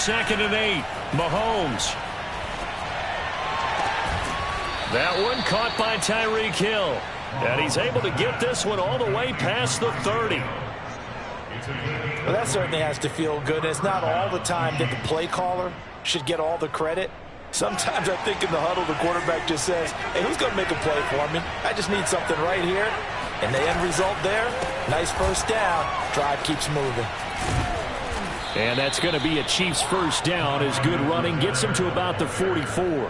2nd and 8. Mahomes. That one caught by Tyreek Hill. And he's able to get this one all the way past the 30. Well, that certainly has to feel good. It's not all the time that the play caller should get all the credit. Sometimes I think in the huddle, the quarterback just says, hey, who's going to make a play for me? I just need something right here. And the end result there, nice first down. Drive keeps moving. And that's going to be a Chiefs first down as good running gets him to about the 44.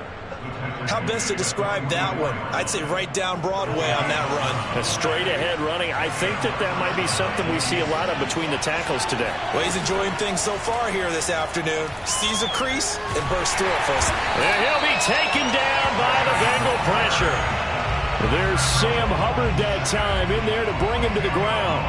How best to describe that one? I'd say right down Broadway on that run. A straight-ahead running. I think that might be something we see a lot of between the tackles today. Well, he's enjoying things so far here this afternoon. Sees a crease and bursts through it, folks. And he'll be taken down by the Bengal pressure. There's Sam Hubbard that time in there to bring him to the ground.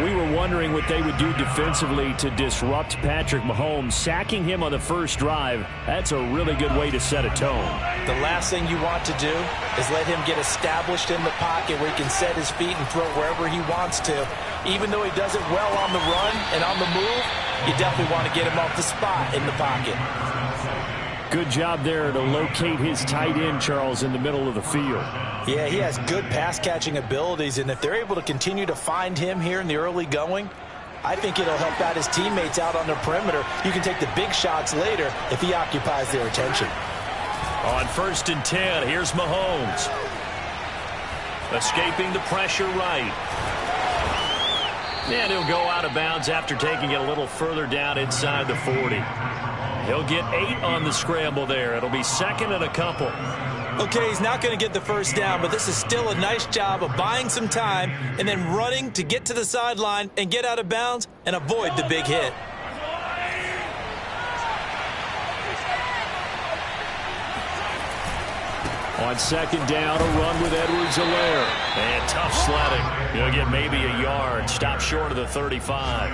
We were wondering what they would do defensively to disrupt Patrick Mahomes. Sacking him on the first drive, that's a really good way to set a tone. The last thing you want to do is let him get established in the pocket where he can set his feet and throw wherever he wants to. Even though he does it well on the run and on the move, you definitely want to get him off the spot in the pocket. Good job there to locate his tight end, Charles, in the middle of the field. Yeah, he has good pass-catching abilities, and if they're able to continue to find him here in the early going, I think it'll help out his teammates out on the perimeter. You can take the big shots later if he occupies their attention. On 1st and 10, here's Mahomes. Escaping the pressure right. And he'll go out of bounds after taking it a little further down inside the 40. He'll get 8 on the scramble there. It'll be 2nd and a couple. Okay, he's not going to get the first down, but this is still a nice job of buying some time and then running to get to the sideline and get out of bounds and avoid the big hit. On 2nd down, a run with Edwards-Helaire. And tough sledding. He'll get maybe a yard. Stop short of the 35.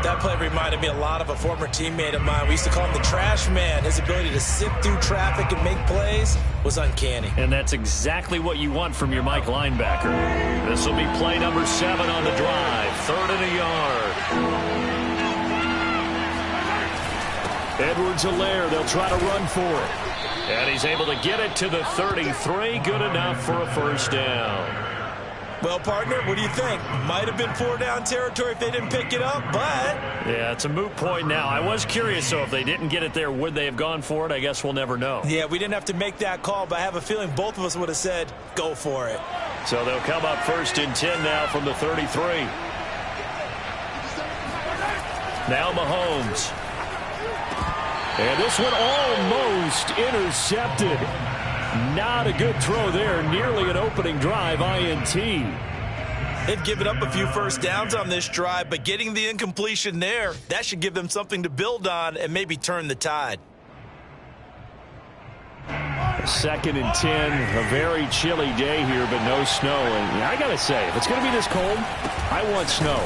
That play reminded me a lot of a former teammate of mine. We used to call him the trash man. His ability to sift through traffic and make plays was uncanny. And that's exactly what you want from your Mike linebacker. This will be play number 7 on the drive. 3rd and a yard. Edwards-Helaire, they'll try to run for it. And he's able to get it to the 33. Good enough for a first down. Well, partner, what do you think? Might have been 4-down territory if they didn't pick it up, but... Yeah, it's a moot point now. I was curious, so if they didn't get it there, would they have gone for it? I guess we'll never know. Yeah, we didn't have to make that call, but I have a feeling both of us would have said, go for it. So they'll come up 1st and 10 now from the 33. Now Mahomes. And this one almost intercepted. Not a good throw there. Nearly an opening drive INT. They've given up a few first downs on this drive, but getting the incompletion there, that should give them something to build on and maybe turn the tide. 2nd and 10. A very chilly day here, but no snow. And I got to say, if it's going to be this cold, I want snow.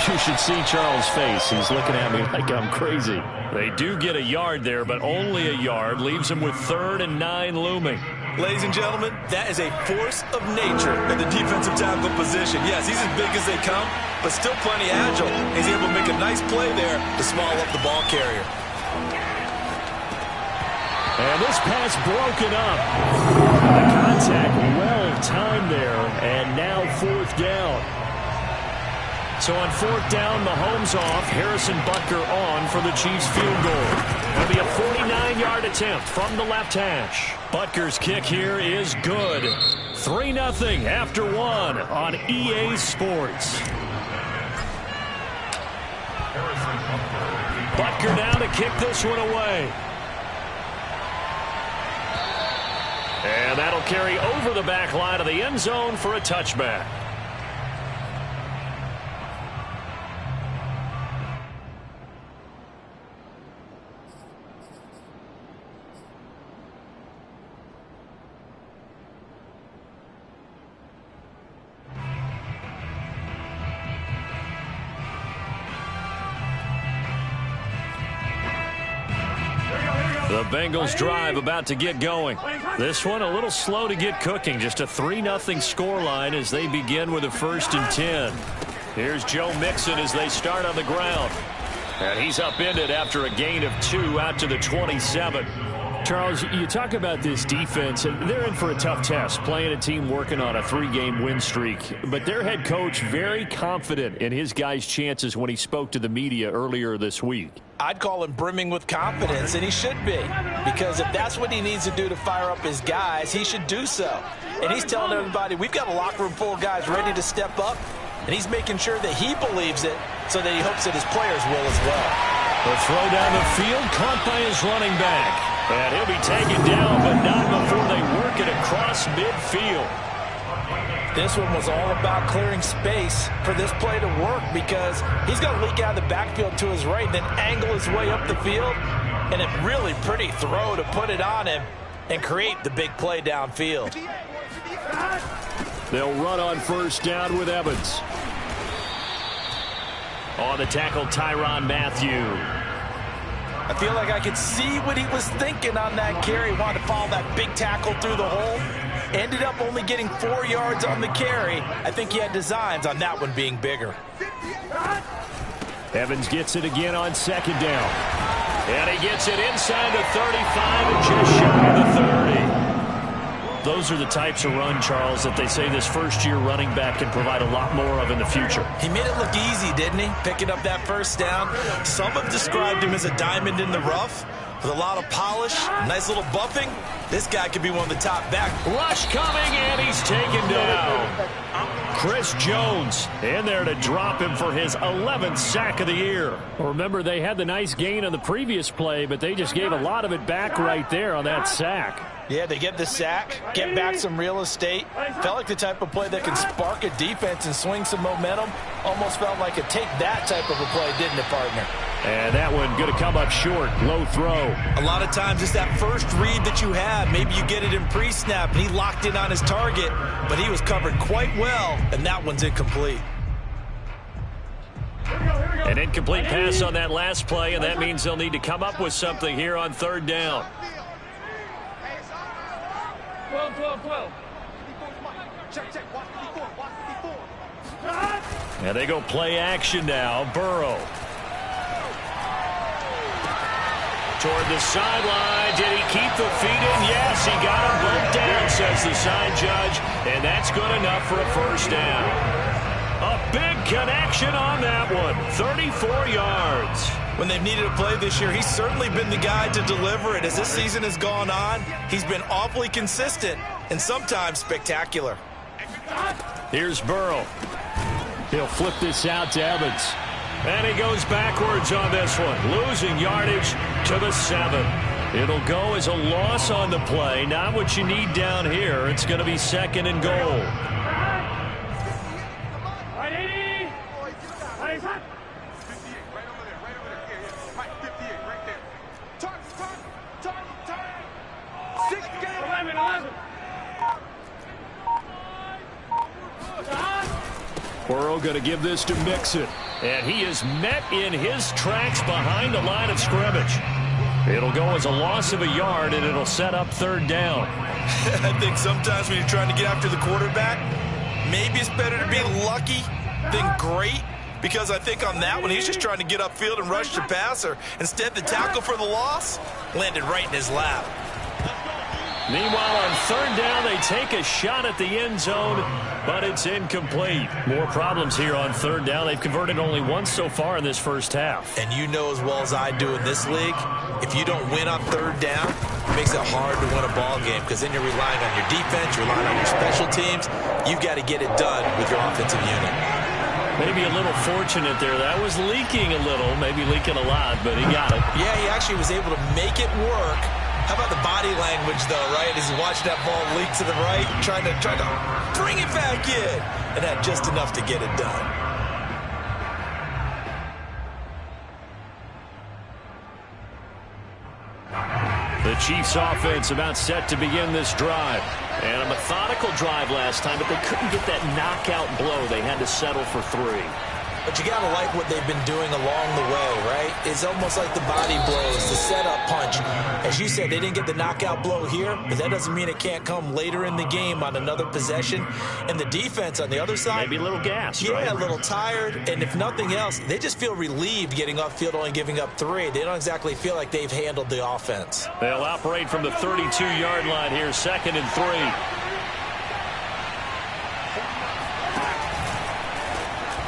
You should see Charles' face. He's looking at me like I'm crazy. They do get a yard there, but only a yard. Leaves him with 3rd and 9 looming. Ladies and gentlemen, that is a force of nature at the defensive tackle position. Yes, he's as big as they come, but still plenty agile. He's able to make a nice play there to small up the ball carrier. And this pass broken up. The contact well timed there, and now 4th down. So on 4th down, Mahomes off, Harrison Butker on for the Chiefs field goal. It'll be a 49-yard attempt from the left hash. Butker's kick here is good. 3-0 after 1 on EA Sports. Butker now to kick this one away. And that'll carry over the back line of the end zone for a touchback. The Bengals drive about to get going. This one a little slow to get cooking. Just a 3-0 scoreline as they begin with a 1st and 10. Here's Joe Mixon as they start on the ground. And he's upended after a gain of 2 out to the 27. Charles, you talk about this defense, and they're in for a tough test, playing a team working on a 3-game win streak. But their head coach very confident in his guys' chances when he spoke to the media earlier this week. I'd call him brimming with confidence, and he should be. Because if that's what he needs to do to fire up his guys, he should do so. And he's telling everybody, we've got a locker room full of guys ready to step up, and he's making sure that he believes it so that he hopes that his players will as well. The throw down the field, caught by his running back. And he'll be taken down, but not before they work it across midfield. This one was all about clearing space for this play to work because he's going to leak out of the backfield to his right, then angle his way up the field. And a really pretty throw to put it on him and create the big play downfield. They'll run on first down with Evans. On the tackle, Tyrann Mathieu. I feel like I could see what he was thinking on that carry. Wanted to follow that big tackle through the hole. Ended up only getting 4 yards on the carry. I think he had designs on that one being bigger. Evans gets it again on second down. And he gets it inside the 35 and just shy of the 30. Those are the types of run, Charles, that they say this first-year running back can provide a lot more of in the future. He made it look easy, didn't he? Picking up that first down. Some have described him as a diamond in the rough with a lot of polish, nice little buffing. This guy could be one of the top back. Rush coming, and he's taken down. Chris Jones in there to drop him for his 11th sack of the year. Remember, they had the nice gain on the previous play, but they just gave a lot of it back right there on that sack. Yeah, they get the sack, get back some real estate. Felt like the type of play that can spark a defense and swing some momentum. Almost felt like a take that type of a play, didn't it, partner? And that one going to come up short. Low throw. A lot of times it's that first read that you have. Maybe you get it in pre-snap, and he locked in on his target, but he was covered quite well, and that one's incomplete. An incomplete pass on that last play, and that means they'll need to come up with something here on third down. 12. Check. And they go play action now. Burrow. Toward the sideline. Did he keep the feet in? Yes, he got them both down, says the side judge. And that's good enough for a first down. A big connection on that one. 34 yards. When they've needed a play this year, he's certainly been the guy to deliver it. As this season has gone on, he's been awfully consistent and sometimes spectacular. Here's Burrow. He'll flip this out to Evans. And he goes backwards on this one, losing yardage to the 7. It'll go as a loss on the play. Not what you need down here. It's going to be second and goal. Burrow going to give this to Mixon. And he is met in his tracks behind the line of scrimmage. It'll go as a loss of a yard, and it'll set up third down. I think sometimes when you're trying to get after the quarterback, maybe it's better to be lucky than great. Because I think on that one, he's just trying to get upfield and rush the passer. Instead, the tackle for the loss landed right in his lap. Meanwhile, on third down, they take a shot at the end zone, but it's incomplete. More problems here on third down. They've converted only once so far in this first half. And you know as well as I do in this league, if you don't win on third down, it makes it hard to win a ball game because then you're relying on your defense, you're relying on your special teams. You've got to get it done with your offensive unit. Maybe a little fortunate there. That was leaking a little, maybe leaking a lot, but he got it. Yeah, he actually was able to make it work. How about the body language, though, right? As he watched that ball leak to the right, trying to bring it back in, and had just enough to get it done. The Chiefs offense about set to begin this drive. And a methodical drive last time, but they couldn't get that knockout blow. They had to settle for 3. But you got to like what they've been doing along the way, right? It's almost like the body blows, the setup punch. As you said, they didn't get the knockout blow here, but that doesn't mean it can't come later in the game on another possession. And the defense on the other side, maybe a little gassed, yeah, right? a little tired. And if nothing else, they just feel relieved getting off field, only giving up 3. They don't exactly feel like they've handled the offense. They'll operate from the 32-yard line here, 2nd and 3.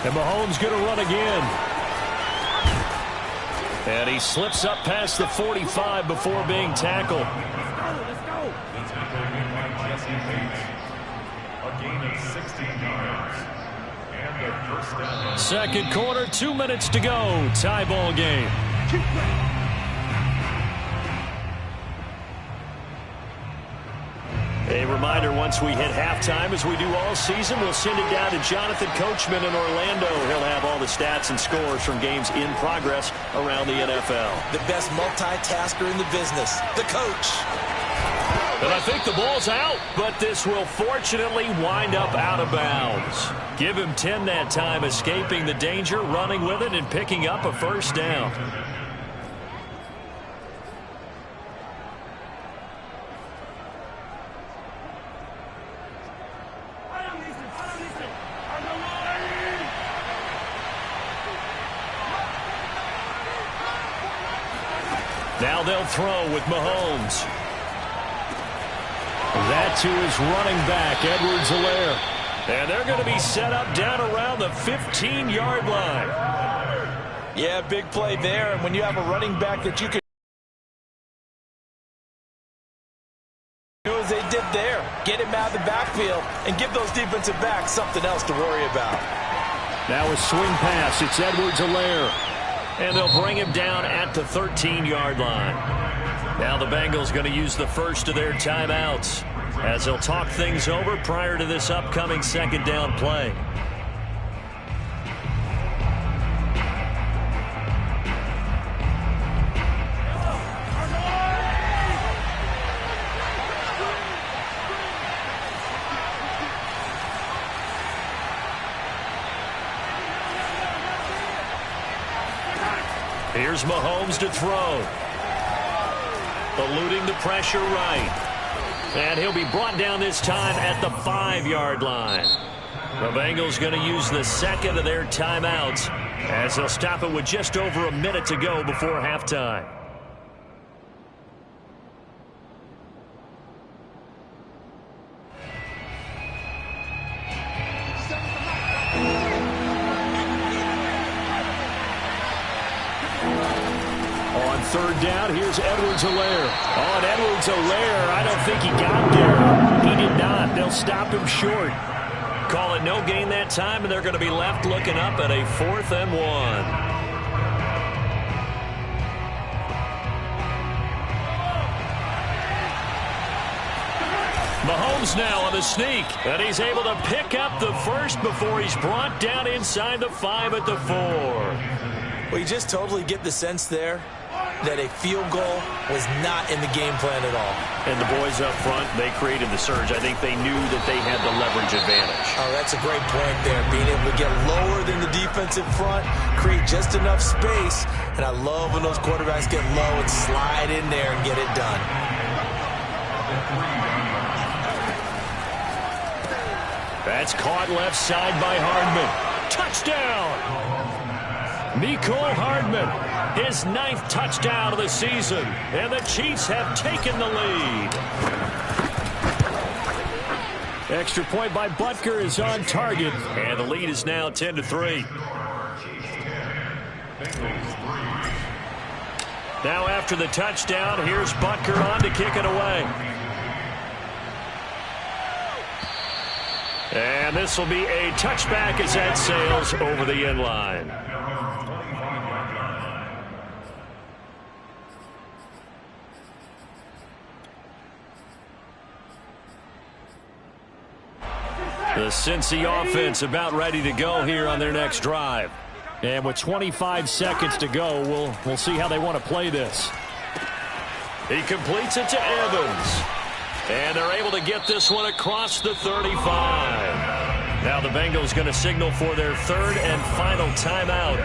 And Mahomes going to run again. And he slips up past the 45 before being tackled. Let's go. A gain of 16 yards. And a first down. Second quarter, 2 minutes to go. Tie ball game. A reminder, once we hit halftime, as we do all season, we'll send it down to Jonathan Coachman in Orlando. He'll have all the stats and scores from games in progress around the NFL. The best multitasker in the business, the coach. And I think the ball's out, but this will fortunately wind up out of bounds. Give him 10 that time, escaping the danger, running with it, and picking up a first down. Now they'll throw with Mahomes. That to his running back, Edwards-Helaire. And they're going to be set up down around the 15-yard line. Yeah, big play there. And when you have a running back that you can do as they did there, get him out of the backfield and give those defensive backs something else to worry about. Now a swing pass. It's Edwards-Helaire. And they'll bring him down at the 13-yard line. Now the Bengals going to use the first of their timeouts as they'll talk things over prior to this upcoming second down play. Here's Mahomes to throw. Eluding the pressure right. And he'll be brought down this time at the 5-yard line. The Bengals going to use the second of their timeouts as they'll stop it with just over a minute to go before halftime. Third down, here's Edwards-Helaire. Oh, and Edwards-Helaire, I don't think he got there. He did not. They'll stop him short. Call it no gain that time, and they're going to be left looking up at a 4th and 1. Mahomes now on the sneak, and he's able to pick up the first before he's brought down inside the 5 at the 4. Well, you just totally get the sense there that a field goal was not in the game plan at all. And the boys up front, they created the surge. I think they knew that they had the leverage advantage. Oh, that's a great point there. Being able to get lower than the defensive front, create just enough space. And I love when those quarterbacks get low and slide in there and get it done. That's caught left side by Hardman. Touchdown! Mecole Hardman, his 9th touchdown of the season, and the Chiefs have taken the lead. Extra point by Butker is on target, and the lead is now 10-3. Now after the touchdown, here's Butker on to kick it away. And this will be a touchback as that sails over the end line. The Cincy offense about ready to go here on their next drive. And with 25 seconds to go, we'll see how they want to play this. He completes it to Evans. And they're able to get this one across the 35. Now the Bengals going to signal for their third and final timeout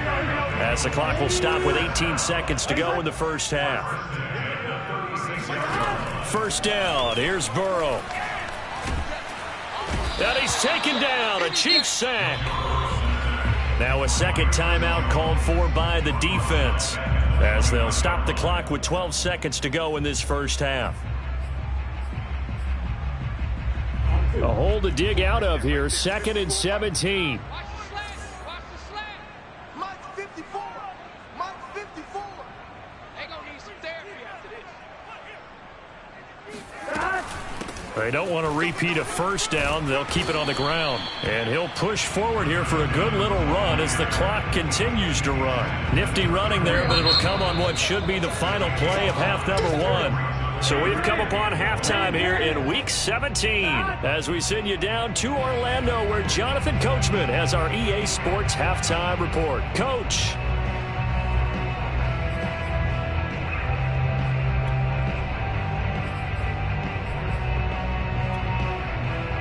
as the clock will stop with 18 seconds to go in the first half. First down. Here's Burrow. And he's taken down. A Chiefs sack. Now a second timeout called for by the defense as they'll stop the clock with 12 seconds to go in this first half. A hole to dig out of here. 2nd and 17. Watch the slant. Mike 54. Mike 54. They gonna need some therapy after this. They don't want to repeat a first down. They'll keep it on the ground. And he'll push forward here for a good little run as the clock continues to run. Nifty running there, but it'll come on what should be the final play of half number 1. So we've come upon halftime here in Week 17 as we send you down to Orlando where Jonathan Coachman has our EA Sports Halftime Report. Coach.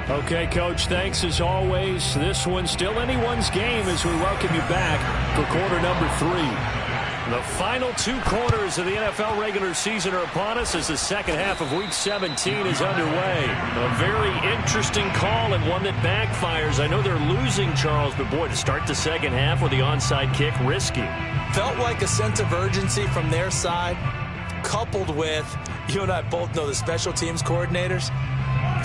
Okay, Coach, thanks as always. This one's still anyone's game as we welcome you back for quarter number 3. The final 2 quarters of the NFL regular season are upon us as the second half of Week 17 is underway. A very interesting call and one that backfires. I know they're losing, Charles, but boy, to start the second half with the onside kick, risky. Felt like a sense of urgency from their side, coupled with, you and I both know the special teams coordinators.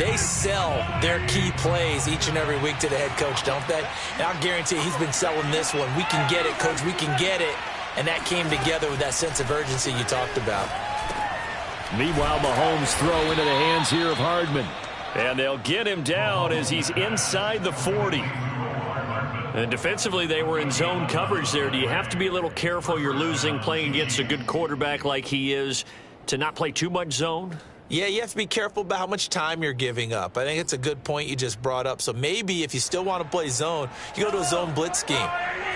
They sell their key plays each and every week to the head coach, don't they? And I guarantee he's been selling this one. We can get it, Coach. We can get it. And that came together with that sense of urgency you talked about. Meanwhile, Mahomes throw into the hands here of Hardman. And they'll get him down as he's inside the 40. And defensively, they were in zone coverage there. Do you have to be a little careful? You're losing, playing against a good quarterback like he is, to not play too much zone? Yeah, you have to be careful about how much time you're giving up. I think it's a good point you just brought up. So maybe if you still want to play zone, you go to a zone blitz scheme.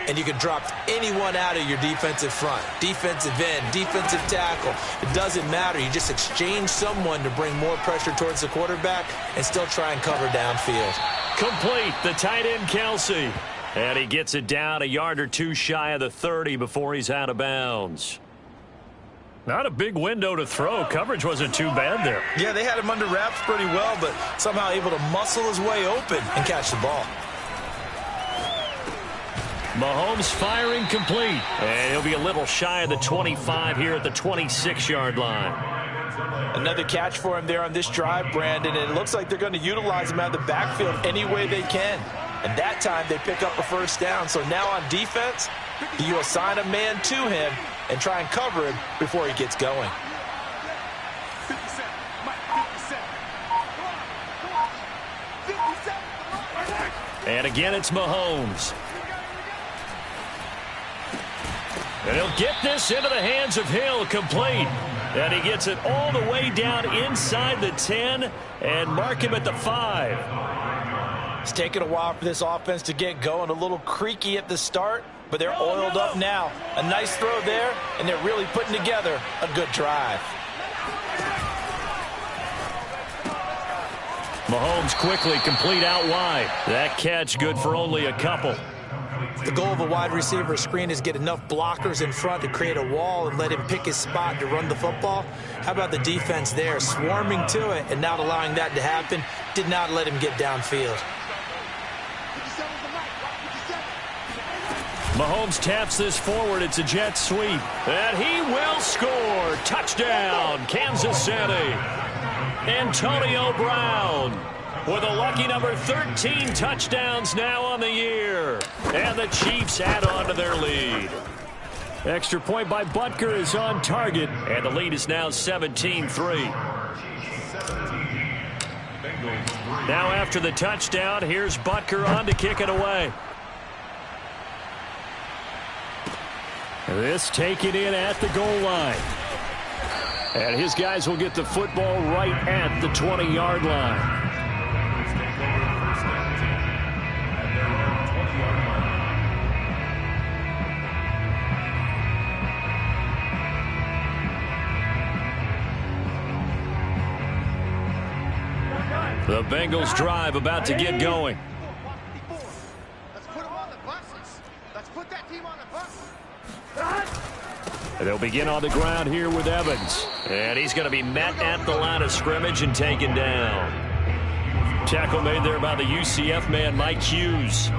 And you can drop anyone out of your defensive front, defensive end, defensive tackle. It doesn't matter. You just exchange someone to bring more pressure towards the quarterback and still try and cover downfield. Complete, the tight end, Kelsey. And he gets it down a yard or two shy of the 30 before he's out of bounds. Not a big window to throw. Coverage wasn't too bad there. Yeah, they had him under wraps pretty well, but somehow able to muscle his way open and catch the ball. Mahomes firing complete. And he'll be a little shy of the 25 here at the 26-yard line. Another catch for him there on this drive, Brandon. And it looks like they're going to utilize him out of the backfield any way they can. And that time they pick up a first down. So now on defense, you assign a man to him and try and cover him before he gets going. And again, it's Mahomes. And he'll get this into the hands of Hill, complete. And he gets it all the way down inside the 10 and mark him at the 5. It's taken a while for this offense to get going. A little creaky at the start, but they're oiled up now. A nice throw there, and they're really putting together a good drive. Mahomes quickly complete out wide. That catch good for only a couple. The goal of a wide receiver screen is get enough blockers in front to create a wall and let him pick his spot to run the football. How about the defense there, swarming to it and not allowing that to happen? Did not let him get downfield. Mahomes taps this forward. It's a jet sweep. And he will score. Touchdown, Kansas City. Antonio Brown with a lucky number 13 touchdowns now on the year. And the Chiefs add on to their lead. Extra point by Butker is on target. And the lead is now 17-3. Now after the touchdown, here's Butker on to kick it away. This taken in at the goal line. And his guys will get the football right at the 20-yard line. The Bengals drive about to get going. And they'll begin on the ground here with Evans. And he's going to be met at the line of scrimmage and taken down. Tackle made there by the UCF man, Mike Hughes.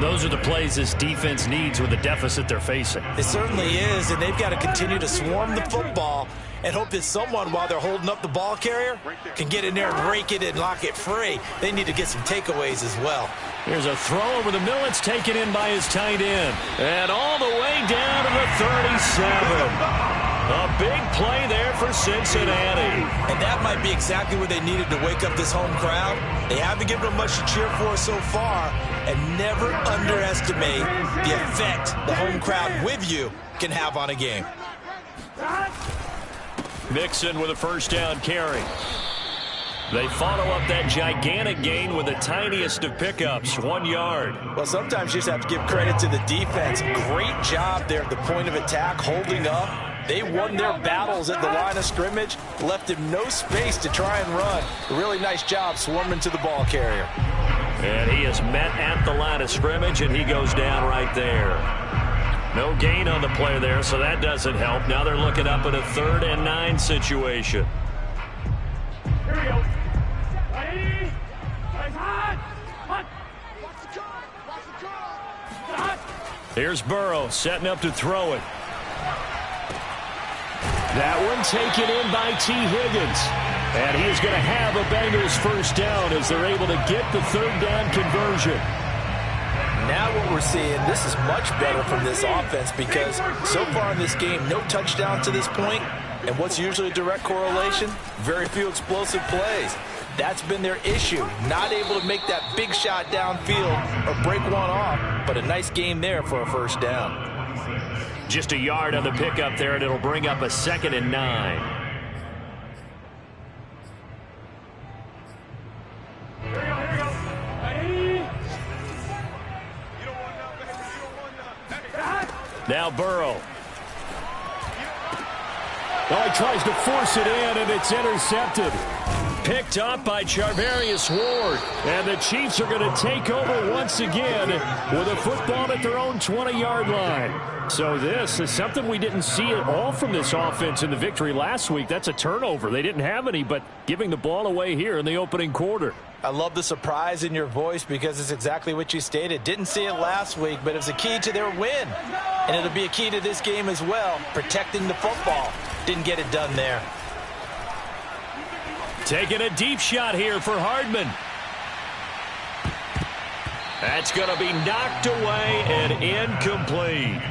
Those are the plays this defense needs with the deficit they're facing. It certainly is, and they've got to continue to swarm the football and hope that someone, while they're holding up the ball carrier, can get in there and rake it and lock it free. They need to get some takeaways as well. Here's a throw over the middle. It's taken in by his tight end. And all the way down to the 37. A big play there for Cincinnati. And that might be exactly what they needed to wake up this home crowd. They haven't given them much to cheer for so far, and never underestimate the effect the home crowd with you can have on a game. Mixon with a first down carry. They follow up that gigantic gain with the tiniest of pickups, 1 yard. Well, sometimes you just have to give credit to the defense. Great job there at the point of attack, holding up. They won their battles at the line of scrimmage, left him no space to try and run. A really nice job swarming to the ball carrier. And he is met at the line of scrimmage, and he goes down right there. No gain on the play there, so that doesn't help. Now they're looking up at a 3rd and 9 situation. Here we go. Here's Burrow setting up to throw it. That one taken in by T. Higgins. And he is going to have a Bengals first down as they're able to get the 3rd down conversion. Now what we're seeing, this is much better from this offense because so far in this game, no touchdown to this point. And what's usually a direct correlation? Very few explosive plays. That's been their issue. Not able to make that big shot downfield or break one off, but a nice game there for a first down. Just a yard on the pickup there, and it'll bring up a 2nd and 9. Now Burrow. Oh, he tries to force it in, and it's intercepted. Picked up by Charvarius Ward. And the Chiefs are going to take over once again with a football at their own 20-yard line. So this is something we didn't see at all from this offense in the victory last week. That's a turnover. They didn't have any, but giving the ball away here in the opening quarter. I love the surprise in your voice because it's exactly what you stated. Didn't see it last week, but it was a key to their win. And it'll be a key to this game as well, protecting the football. Didn't get it done there. Taking a deep shot here for Hardman. That's going to be knocked away and incomplete.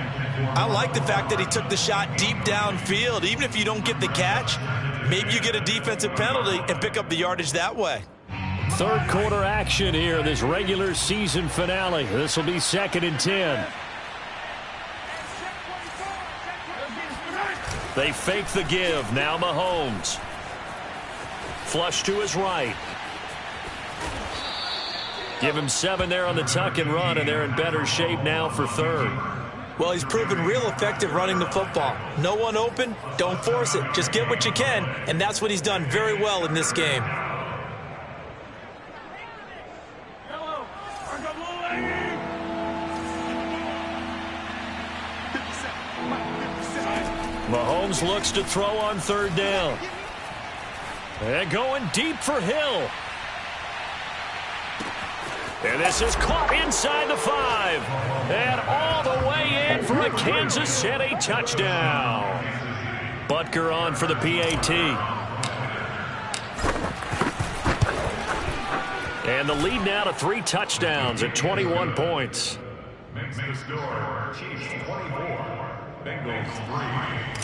I like the fact that he took the shot deep downfield. Even if you don't get the catch, maybe you get a defensive penalty and pick up the yardage that way. 3rd quarter action here, this regular season finale. This will be 2nd and 10. They fake the give. Now Mahomes. Flush to his right. Give him 7 there on the tuck and run, and they're in better shape now for 3rd. Well, he's proven real effective running the football. No one open, don't force it. Just get what you can, and that's what he's done very well in this game. Mahomes looks to throw on 3rd down. And going deep for Hill. And this is caught inside the 5. And all the way in for a Kansas City touchdown. Butker on for the PAT. And the lead now to 3 touchdowns at 21 points. Makes the score Chiefs 24, Bengals 3.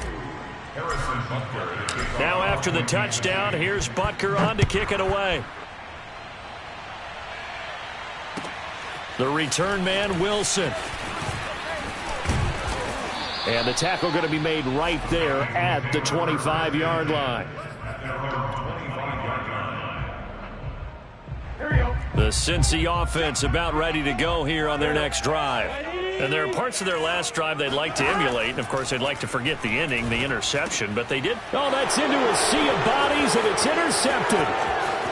Harrison Butker. Now after the touchdown, here's Butker on to kick it away. The return man, Wilson. And the tackle going to be made right there at the 25-yard line. The Cincy offense about ready to go here on their next drive. And there are parts of their last drive they'd like to emulate. And, of course, they'd like to forget the inning, the interception, but they did. Oh, that's into a sea of bodies, and it's intercepted.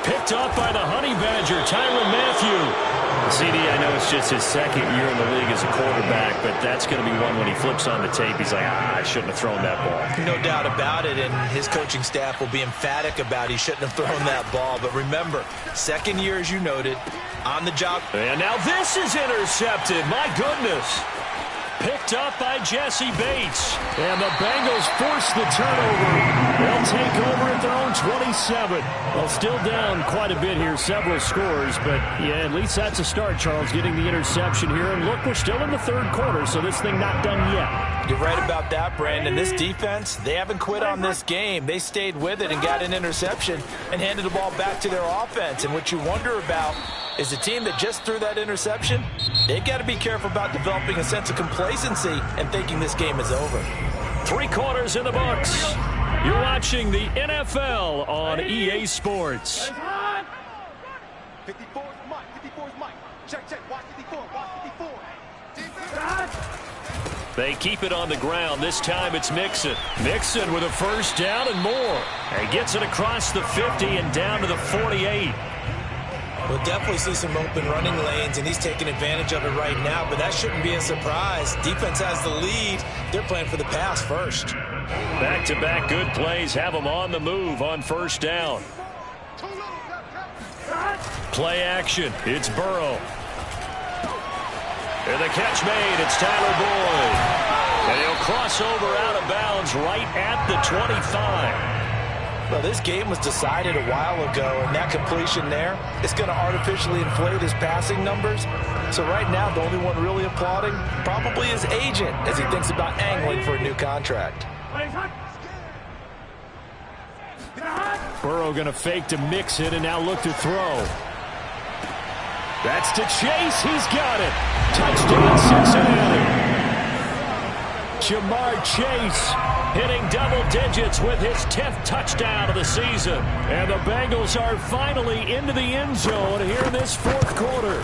Picked off by the Honey Badger, Tyrann Mathieu. CD, I know it's just his second year in the league as a quarterback, but that's going to be one when he flips on the tape. He's like, I shouldn't have thrown that ball. No doubt about it, and his coaching staff will be emphatic about he shouldn't have thrown that ball. But remember, second year, as you noted, on the job. And now this is intercepted. My goodness. Picked up by Jesse Bates. And the Bengals force the turnover. They'll take over at their own 27. Well, still down quite a bit here, several scores. But, yeah, at least that's a start, Charles, getting the interception here. And look, we're still in the third quarter, so this thing not done yet. You're right about that, Brandon. This defense, they haven't quit on this game. They stayed with it and got an interception and handed the ball back to their offense. And what you wonder about is the team that just threw that interception, they've got to be careful about developing a sense of complacency and thinking this game is over. 3 quarters in the books. You're watching the NFL on EA Sports. 54 is Mike. 54 is Mike. Check, check. Watch 54. Watch 54. They keep it on the ground. This time it's Mixon. Mixon with a first down and more. And gets it across the 50 and down to the 48. We'll definitely see some open running lanes, and he's taking advantage of it right now, but that shouldn't be a surprise. Defense has the lead. They're playing for the pass first. Back-to-back good plays have them on the move on first down. Play action. It's Burrow. And the catch made. It's Tyler Boyd. And he'll cross over out of bounds right at the 25. Well, this game was decided a while ago, and that completion there is going to artificially inflate his passing numbers. So right now, the only one really applauding probably his agent as he thinks about angling for a new contract. Burrow going to fake to mix it and now look to throw. That's to Chase. He's got it. Touchdown, Cincinnati. Jamar Chase hitting double digits with his 10th touchdown of the season. And the Bengals are finally into the end zone here in this fourth quarter.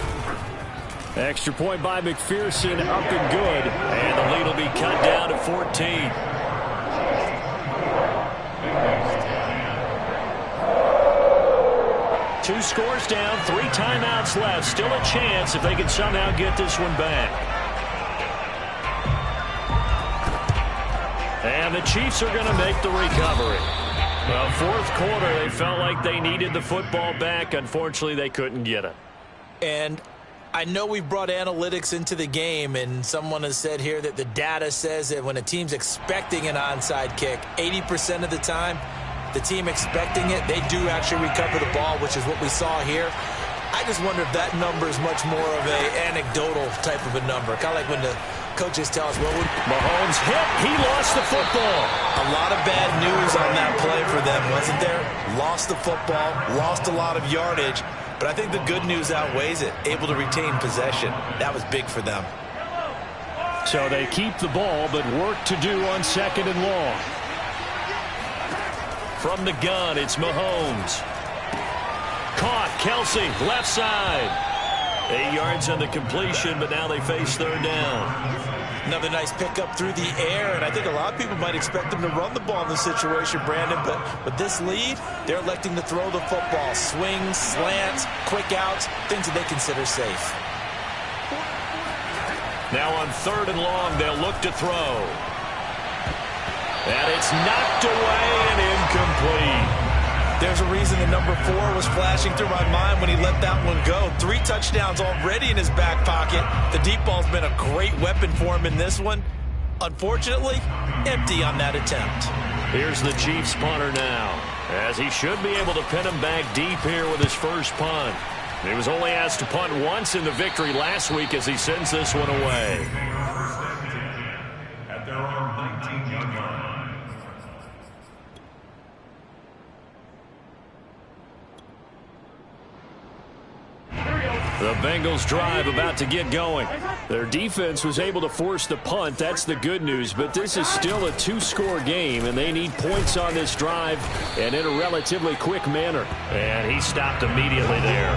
Extra point by McPherson, up and good. And the lead will be cut down to 14. Two scores down, 3 timeouts left. Still a chance if they can somehow get this one back. And the Chiefs are going to make the recovery. Well, fourth quarter, they felt like they needed the football back. Unfortunately, they couldn't get it. And I know we've brought analytics into the game, and someone has said here that the data says that when a team's expecting an onside kick, 80% of the time, the team expecting it, they do actually recover the ball, which is what we saw here. I just wonder if that number is much more of a anecdotal type of a number. Kind of like when the coaches tell us, well, when Mahomes hit, he lost the football. A lot of bad news on that play for them, wasn't there? Lost the football, lost a lot of yardage, but I think the good news outweighs it. Able to retain possession. That was big for them. So they keep the ball, but work to do on second and long. From the gun, it's Mahomes. Caught, Kelsey, left side. 8 yards on the completion, but now they face third down. Another nice pickup through the air, and I think a lot of people might expect them to run the ball in this situation, Brandon, but with this lead, they're electing to throw the football. Swings, slants, quick outs, things that they consider safe. Now on third and long, they'll look to throw. And it's knocked away and incomplete. There's a reason the number 4 was flashing through my mind when he let that one go. 3 touchdowns already in his back pocket. The deep ball's been a great weapon for him in this one. Unfortunately, empty on that attempt. Here's the Chiefs punter now, as he should be able to pin him back deep here with his first punt. He was only asked to punt once in the victory last week as he sends this one away. At their own 19-yard line. The Bengals drive about to get going. Their defense was able to force the punt. That's the good news. But this is still a 2-score game, and they need points on this drive and in a relatively quick manner. And he stopped immediately there.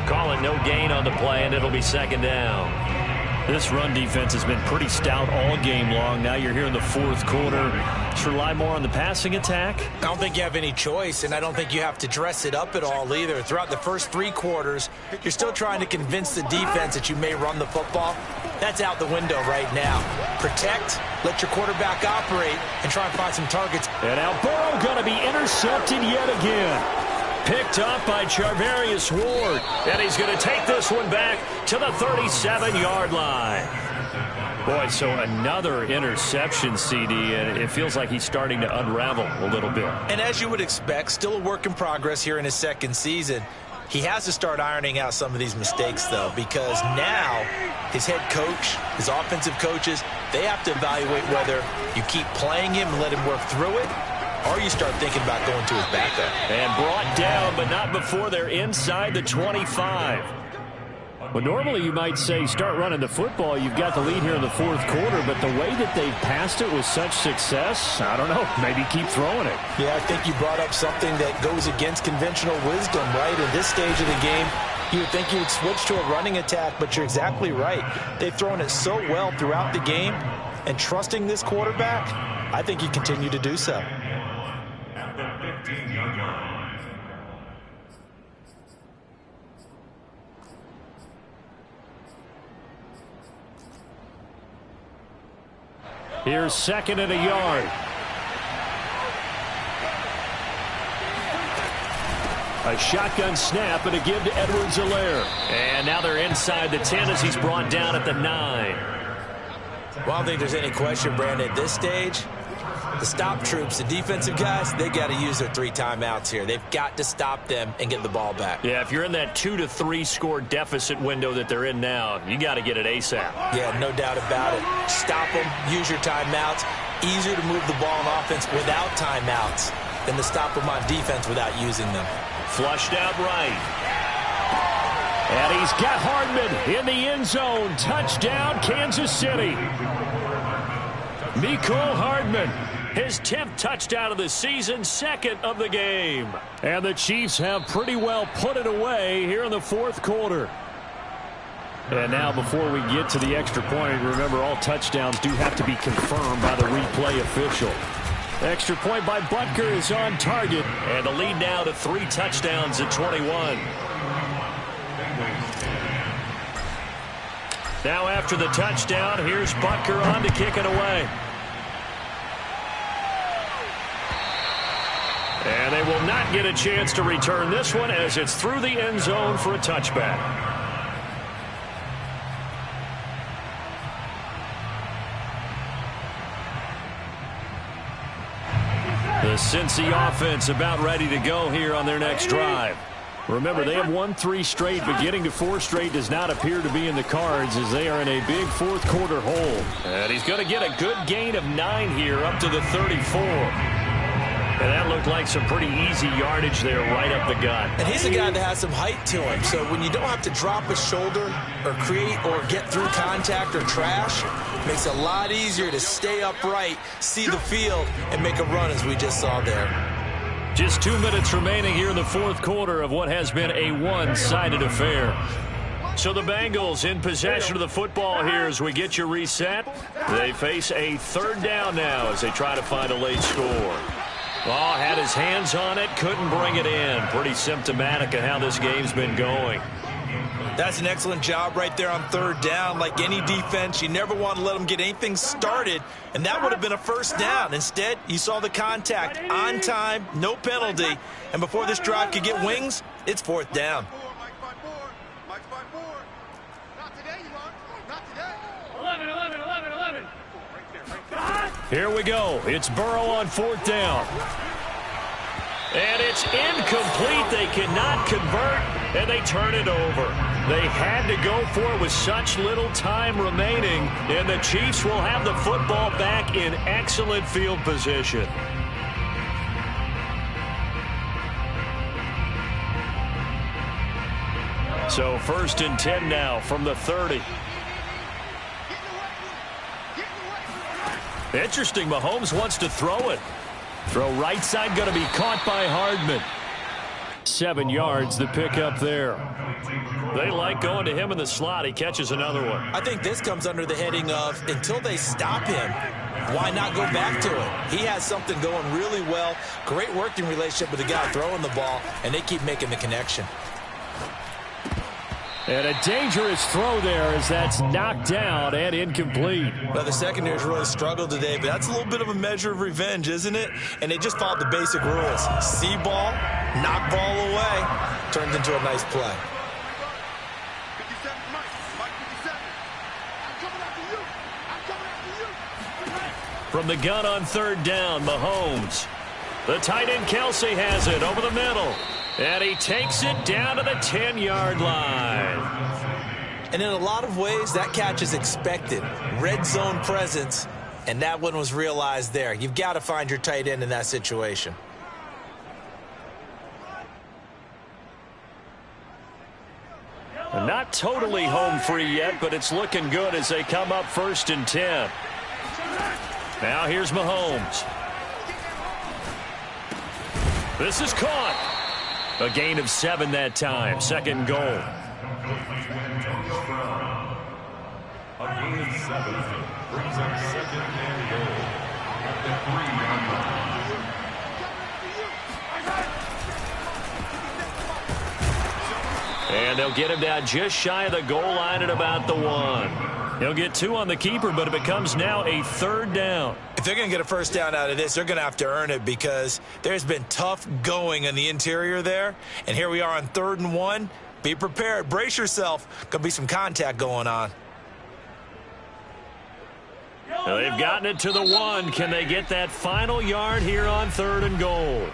Call it no gain on the play, and it'll be second down. This run defense has been pretty stout all game long. Now you're here in the fourth quarter. Just rely more on the passing attack. I don't think you have any choice, and I don't think you have to dress it up at all either. Throughout the first 3 quarters, you're still trying to convince the defense that you may run the football. That's out the window right now. Protect, let your quarterback operate, and try and find some targets. And now Burrow going to be intercepted yet again. Picked up by Charvarius Ward. And he's going to take this one back to the 37-yard line. Boy, so another interception, CD, and it feels like he's starting to unravel a little bit. And as you would expect, still a work in progress here in his second season. He has to start ironing out some of these mistakes, though, because now his head coach, his offensive coaches, they have to evaluate whether you keep playing him and let him work through it, or you start thinking about going to his backup. And brought down, but not before they're inside the 25. Well, normally you might say start running the football. You've got the lead here in the fourth quarter, but the way that they've passed it with such success, I don't know, maybe keep throwing it. Yeah, I think you brought up something that goes against conventional wisdom, right? In this stage of the game, you would think you would switch to a running attack, but you're exactly right. They've thrown it so well throughout the game, and trusting this quarterback, I think you continue to do so. At the 15-yard line. Here's second and a yard. A shotgun snap and a give to Edwards-Helaire. And now they're inside the 10 as he's brought down at the 9. Well, I don't think there's any question, Brandon, at this stage, the stop troops, the defensive guys, they got to use their 3 timeouts here. They've got to stop them and get the ball back. Yeah, if you're in that 2 to 3 score deficit window that they're in now, you got to get it ASAP. Yeah, no doubt about it. Stop them, use your timeouts. Easier to move the ball on offense without timeouts than to stop them on defense without using them. Flushed out right. And he's got Hardman in the end zone. Touchdown, Kansas City. Mecole Hardman, his 10th touchdown of the season, 2nd of the game. And the Chiefs have pretty well put it away here in the fourth quarter. And now before we get to the extra point, remember all touchdowns do have to be confirmed by the replay official. Extra point by Butker is on target. And the lead now to 3 touchdowns at 21. Now after the touchdown, here's Butker on to kick it away. And they will not get a chance to return this one as it's through the end zone for a touchback. The Cincy offense about ready to go here on their next drive. Remember, they have won 3 straight, but getting to 4 straight does not appear to be in the cards as they are in a big fourth quarter hole. And he's going to get a good gain of 9 here up to the 34. And that looked like some pretty easy yardage there right up the gut. And he's a guy that has some height to him. So when you don't have to drop a shoulder or create or get through contact or trash, it makes it a lot easier to stay upright, see the field, and make a run as we just saw there. Just 2 minutes remaining here in the fourth quarter of what has been a one-sided affair. So the Bengals in possession of the football here as we get you reset. They face a 3rd down now as they try to find a late score. Oh, had his hands on it, couldn't bring it in. Pretty symptomatic of how this game's been going. That's an excellent job right there on 3rd down. Like any defense, you never want to let them get anything started, and that would have been a 1st down. Instead, you saw the contact on time, no penalty, and before this drive could get wings, it's 4th down. Here we go. It's Burrow on 4th down. And it's incomplete. They cannot convert, and they turn it over. They had to go for it with such little time remaining, and the Chiefs will have the football back in excellent field position. So 1st and 10 now from the 30. Interesting, Mahomes wants to throw it. Throw right side, going to be caught by Hardman. 7 yards the pickup there. They like going to him in the slot. He catches another one. I think this comes under the heading of until they stop him, why not go back to it? He has something going really well. Great working relationship with the guy throwing the ball, and they keep making the connection. And a dangerous throw there as that's knocked down and incomplete. Well, the secondary's really struggled today, but that's a little bit of a measure of revenge, isn't it? And they just followed the basic rules. See ball, knock ball away, turns into a nice play. 57, Mike 57. I'm coming after you. I'm coming after you. From the gun on 3rd down, Mahomes. The tight end Kelsey has it over the middle. And he takes it down to the 10-yard line. And in a lot of ways, that catch is expected. Red zone presence, and that one was realized there. You've got to find your tight end in that situation. Not totally home free yet, but it's looking good as they come up 1st and 10. Now here's Mahomes. This is caught. A gain of 7 that time. 2nd goal. A gain of 7 brings up 2nd and goal at the 3-yard line. And they'll get him down just shy of the goal line at about the 1. He'll get 2 on the keeper, but it becomes now a 3rd down. If they're going to get a first down out of this, they're going to have to earn it because there's been tough going in the interior there. And here we are on 3rd and 1. Be prepared. Brace yourself. Going to be some contact going on. Well, they've gotten it to the 1. Can they get that final yard here on 3rd and goal?